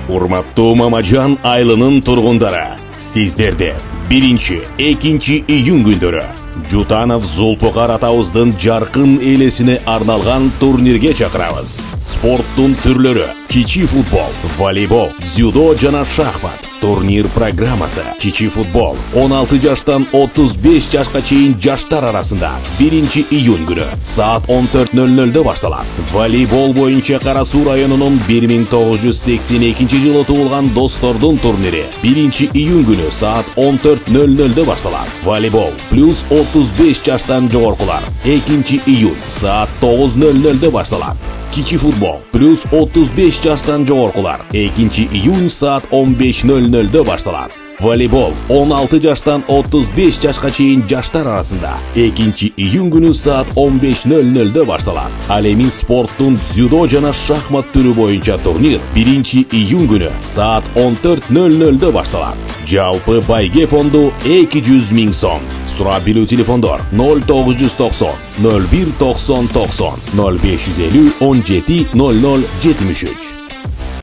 Урматтуу Мамаджан айылынын тургундары, сиздерди 1-2 июнь күндөрү Жутанов Зулпукар атабыздын жаркын элесине арналган турнирге чакырабыз. Спорттун түрлөрү: кичи футбол, волейбол, дзюдо жана шахмат. Турнир программасы: кичи футбол 16 жаштан 35 жашка чейин жаштар арасында 1 июнь күнү саат 14:00 башталат. Волейбол боюнча Кара Суу районунун 1982 жылы туулган достордун турнири 1 июнь күнү саат 14:00 башталат. Волейбол плюс 35 жаштан жогоркулар 2 июнь саат 9:00 башталат. Кичи футбол плюс 35 жаштан жогоркулар 2 июнь саат 15:00 башталат. Волейбол 16 жаштан 35 жашка чейин жаштар арасында 2 июнь күнү саат 15:00 башталат. Ал эми спорттун дзюдо жана шахмат түрү боюнча турнир 1 июнь күнү саат 14:00 башталат. Жалпы байге фонду 200 000 сом. Сурап билүү телефондор 0990 01 90 90 0550 17 00 73.